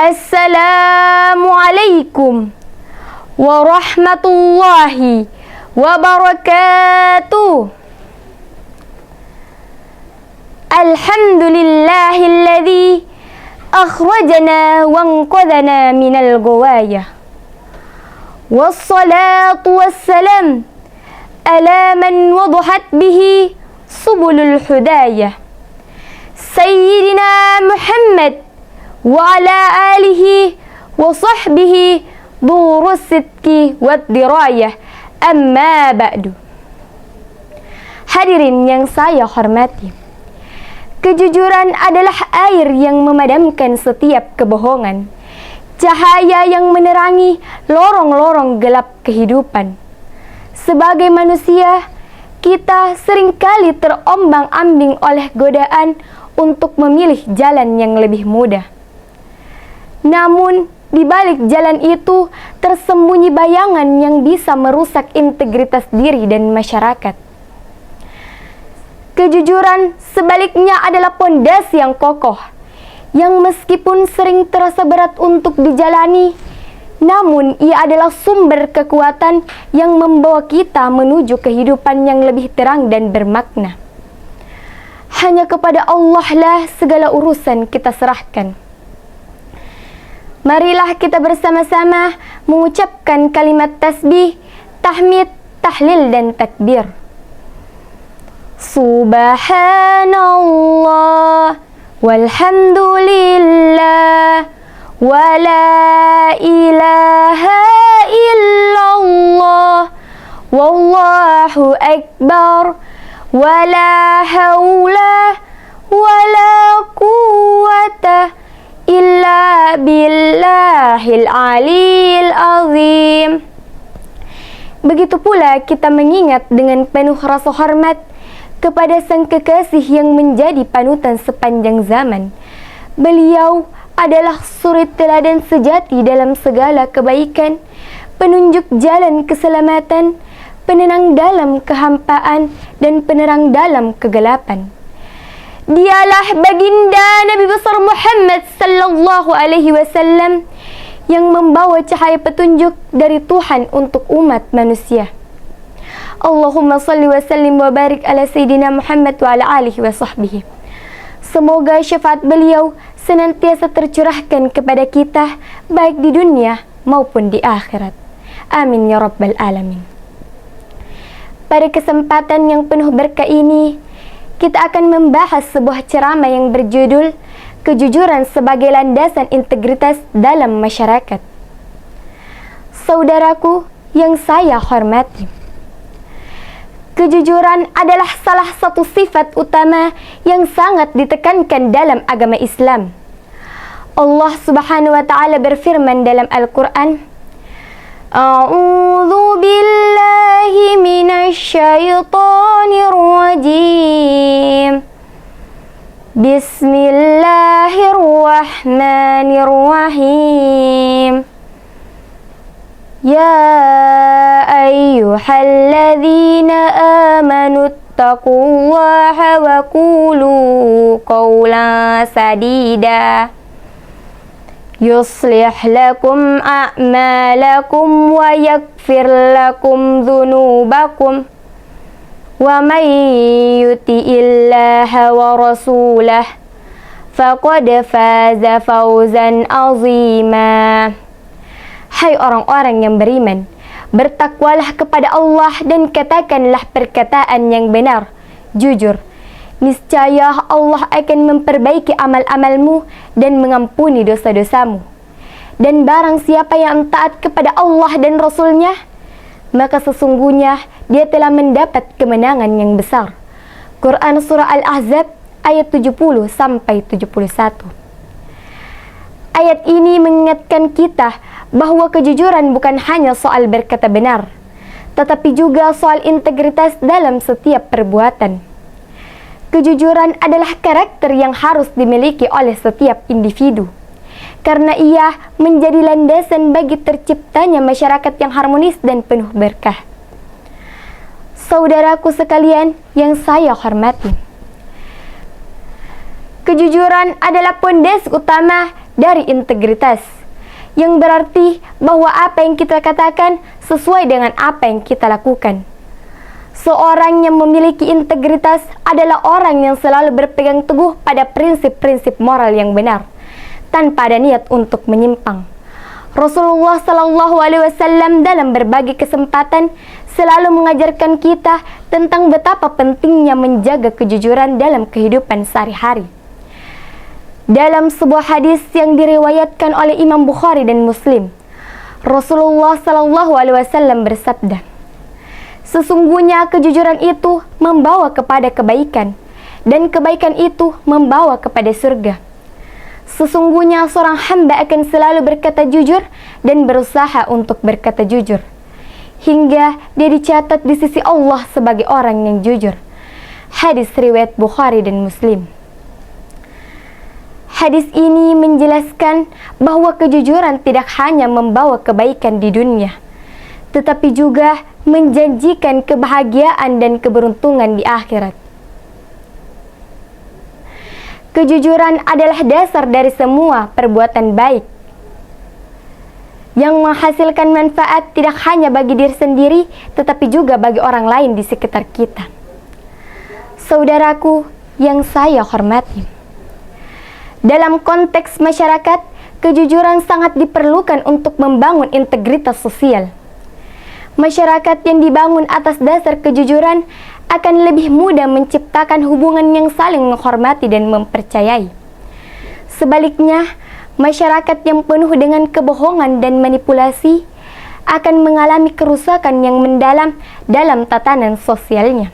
Assalamualaikum warahmatullahi wabarakatuh. Alhamdulillahilladzi akhrajana wa anqadhana minal ghawayah. Wassalatu wassalam ala man wadahat bihi subulul hudayah. Sayyidina Muhammad wa ala alihi wa sahbihi durus sidqi wad dirayah, amma ba'du. Hadirin yang saya hormati, kejujuran adalah air yang memadamkan setiap kebohongan, cahaya yang menerangi lorong-lorong gelap kehidupan. Sebagai manusia, kita seringkali terombang-ambing oleh godaan untuk memilih jalan yang lebih mudah. Namun, di balik jalan itu tersembunyi bayangan yang bisa merusak integritas diri dan masyarakat. Kejujuran sebaliknya adalah pondasi yang kokoh, yang meskipun sering terasa berat untuk dijalani, namun ia adalah sumber kekuatan yang membawa kita menuju kehidupan yang lebih terang dan bermakna. Hanya kepada Allah lah segala urusan kita serahkan. Marilah kita bersama-sama mengucapkan kalimat tasbih, tahmid, tahlil dan takbir. Subhanallah walhamdulillah wa la ilaha illallah wallahu akbar wa la hawla wa la quwwata illa billahil aliyil azim. Begitu pula kita mengingat dengan penuh rasa hormat kepada sang kekasih yang menjadi panutan sepanjang zaman. Beliau adalah suri teladan sejati dalam segala kebaikan, penunjuk jalan keselamatan, penenang dalam kehampaan, dan penerang dalam kegelapan. Dialah baginda Nabi besar Muhammad sallallahu alaihi wasallam yang membawa cahaya petunjuk dari Tuhan untuk umat manusia. Allahumma salli wa sallim wa barik ala Sayyidina Muhammad wa ala alihi wa sahbihi. Semoga syafaat beliau senantiasa tercurahkan kepada kita baik di dunia maupun di akhirat. Amin ya rabbal alamin. Pada kesempatan yang penuh berkah ini, kita akan membahas sebuah ceramah yang berjudul Kejujuran sebagai Landasan Integritas dalam Masyarakat. Saudaraku yang saya hormati, kejujuran adalah salah satu sifat utama yang sangat ditekankan dalam agama Islam. Allah Subhanahu wa taala berfirman dalam Al-Qur'an, A'udzu billahi minasy syaithanir rajim. Bismillahirrahmanirrahim. Ya ayyuhalladzina amanu taqullaha wa qulu qawlan sadida. Yuslih lakum a'malakum wa yaghfir lakum dhunubakum wa may yuti'illaha wa rasulah faqad faza fawzan azima. Hai orang-orang yang beriman, bertakwalah kepada Allah dan katakanlah perkataan yang benar, jujur. Niscaya Allah akan memperbaiki amal-amalmu dan mengampuni dosa-dosamu. Dan barang siapa yang taat kepada Allah dan Rasul-Nya, maka sesungguhnya dia telah mendapat kemenangan yang besar. Quran Surah Al-Ahzab ayat 70 sampai 71. Ayat ini mengingatkan kita bahwa kejujuran bukan hanya soal berkata benar, tetapi juga soal integritas dalam setiap perbuatan. Kejujuran adalah karakter yang harus dimiliki oleh setiap individu, karena ia menjadi landasan bagi terciptanya masyarakat yang harmonis dan penuh berkah. Saudaraku sekalian yang saya hormati, kejujuran adalah pondasi utama dari integritas, yang berarti bahwa apa yang kita katakan sesuai dengan apa yang kita lakukan. Seorang yang memiliki integritas adalah orang yang selalu berpegang teguh pada prinsip-prinsip moral yang benar, tanpa ada niat untuk menyimpang. Rasulullah Shallallahu Alaihi Wasallam dalam berbagai kesempatan selalu mengajarkan kita tentang betapa pentingnya menjaga kejujuran dalam kehidupan sehari-hari. Dalam sebuah hadis yang diriwayatkan oleh Imam Bukhari dan Muslim, Rasulullah Shallallahu Alaihi Wasallam bersabda, "Sesungguhnya kejujuran itu membawa kepada kebaikan, dan kebaikan itu membawa kepada surga. Sesungguhnya seorang hamba akan selalu berkata jujur dan berusaha untuk berkata jujur, hingga dia dicatat di sisi Allah sebagai orang yang jujur." Hadis riwayat Bukhari dan Muslim. Hadis ini menjelaskan bahwa kejujuran tidak hanya membawa kebaikan di dunia, tetapi juga menjanjikan kebahagiaan dan keberuntungan di akhirat. Kejujuran adalah dasar dari semua perbuatan baik yang menghasilkan manfaat tidak hanya bagi diri sendiri, tetapi juga bagi orang lain di sekitar kita. Saudaraku yang saya hormati, dalam konteks masyarakat, kejujuran sangat diperlukan untuk membangun integritas sosial. Masyarakat yang dibangun atas dasar kejujuran akan lebih mudah menciptakan hubungan yang saling menghormati dan mempercayai. Sebaliknya, masyarakat yang penuh dengan kebohongan dan manipulasi akan mengalami kerusakan yang mendalam dalam tatanan sosialnya.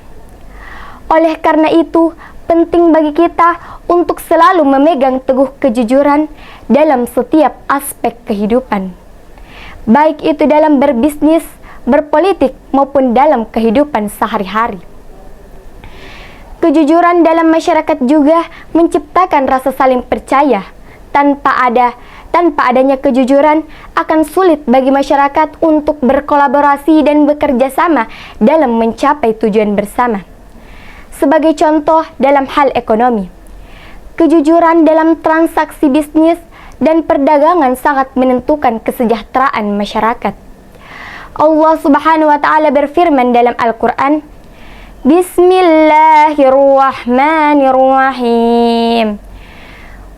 Oleh karena itu, penting bagi kita untuk selalu memegang teguh kejujuran dalam setiap aspek kehidupan, baik itu dalam berbisnis, berpolitik, maupun dalam kehidupan sehari-hari. Kejujuran dalam masyarakat juga menciptakan rasa saling percaya. Tanpa adanya kejujuran, akan sulit bagi masyarakat untuk berkolaborasi dan bekerja sama dalam mencapai tujuan bersama. Sebagai contoh dalam hal ekonomi, kejujuran dalam transaksi bisnis dan perdagangan sangat menentukan kesejahteraan masyarakat. Allah Subhanahu wa Ta'ala berfirman dalam Al-Quran, Bismillahirrahmanirrahim.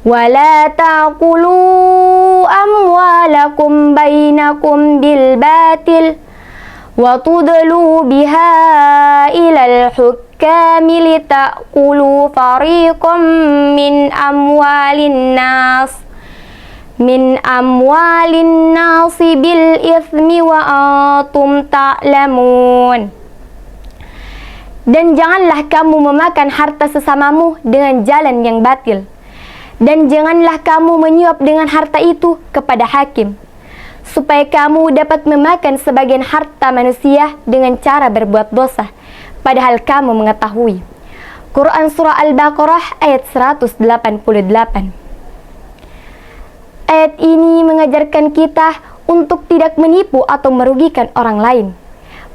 وَلَا تَأْكُلُوا أَمْوَالَكُمْ بَيْنَكُمْ بِالْبَاطِلِ وَتُدْلُوا بِهَا إِلَى الْحُكَّامِ لِتَأْكُلُوا فَرِيقًا مِنْ أَمْوَالِ النَّاسِ بِالْإِثْمِ وَأَنْتُمْ تَعْلَمُونَ. Dan janganlah kamu memakan harta sesamamu dengan jalan yang batil, dan janganlah kamu menyuap dengan harta itu kepada hakim, supaya kamu dapat memakan sebagian harta manusia dengan cara berbuat dosa, padahal kamu mengetahui. Quran Surah Al-Baqarah ayat 188. Ayat ini mengajarkan kita untuk tidak menipu atau merugikan orang lain,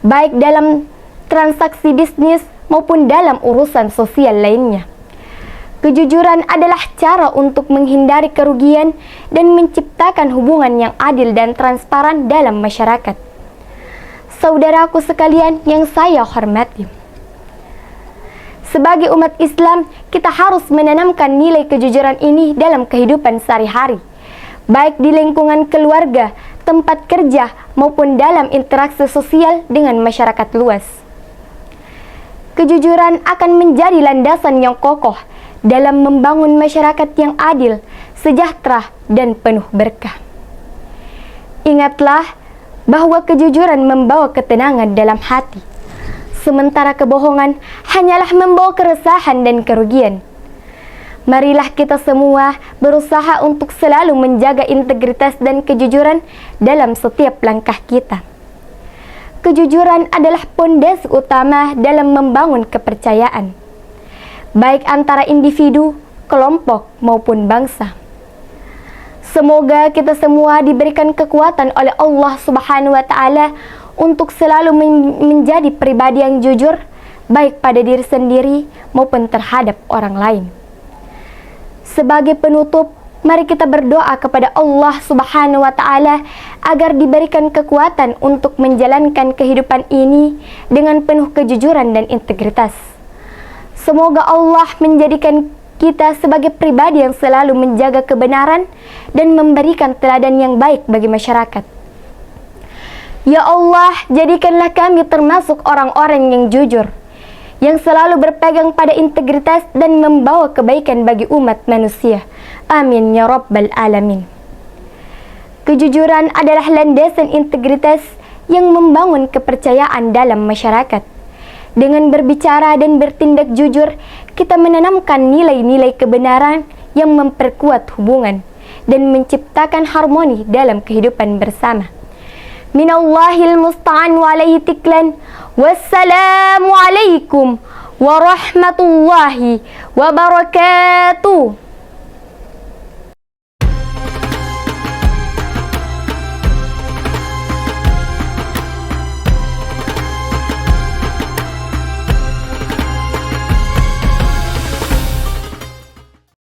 baik dalam transaksi bisnis maupun dalam urusan sosial lainnya. Kejujuran adalah cara untuk menghindari kerugian dan menciptakan hubungan yang adil dan transparan dalam masyarakat. Saudaraku sekalian yang saya hormati, sebagai umat Islam, kita harus menanamkan nilai kejujuran ini dalam kehidupan sehari-hari, baik di lingkungan keluarga, tempat kerja, maupun dalam interaksi sosial dengan masyarakat luas. Kejujuran akan menjadi landasan yang kokoh dalam membangun masyarakat yang adil, sejahtera, dan penuh berkah. Ingatlah bahwa kejujuran membawa ketenangan dalam hati, sementara kebohongan hanyalah membawa keresahan dan kerugian. Marilah kita semua berusaha untuk selalu menjaga integritas dan kejujuran dalam setiap langkah kita. Kejujuran adalah pondasi utama dalam membangun kepercayaan, baik antara individu, kelompok, maupun bangsa. Semoga kita semua diberikan kekuatan oleh Allah Subhanahu wa Ta'ala untuk selalu menjadi pribadi yang jujur, baik pada diri sendiri maupun terhadap orang lain. Sebagai penutup, Mari kita berdoa kepada Allah Subhanahu wa Ta'ala agar diberikan kekuatan untuk menjalankan kehidupan ini dengan penuh kejujuran dan integritas. Semoga Allah menjadikan kita sebagai pribadi yang selalu menjaga kebenaran dan memberikan teladan yang baik bagi masyarakat. Ya Allah, jadikanlah kami termasuk orang-orang yang jujur, yang selalu berpegang pada integritas dan membawa kebaikan bagi umat manusia. Amin ya Rabbal Alamin. Kejujuran adalah landasan integritas yang membangun kepercayaan dalam masyarakat. Dengan berbicara dan bertindak jujur, kita menanamkan nilai-nilai kebenaran yang memperkuat hubungan dan menciptakan harmoni dalam kehidupan bersama. Minallahil musta'an wa alaihi tiklan. Wassalamu alaikum warahmatullahi wabarakatuh.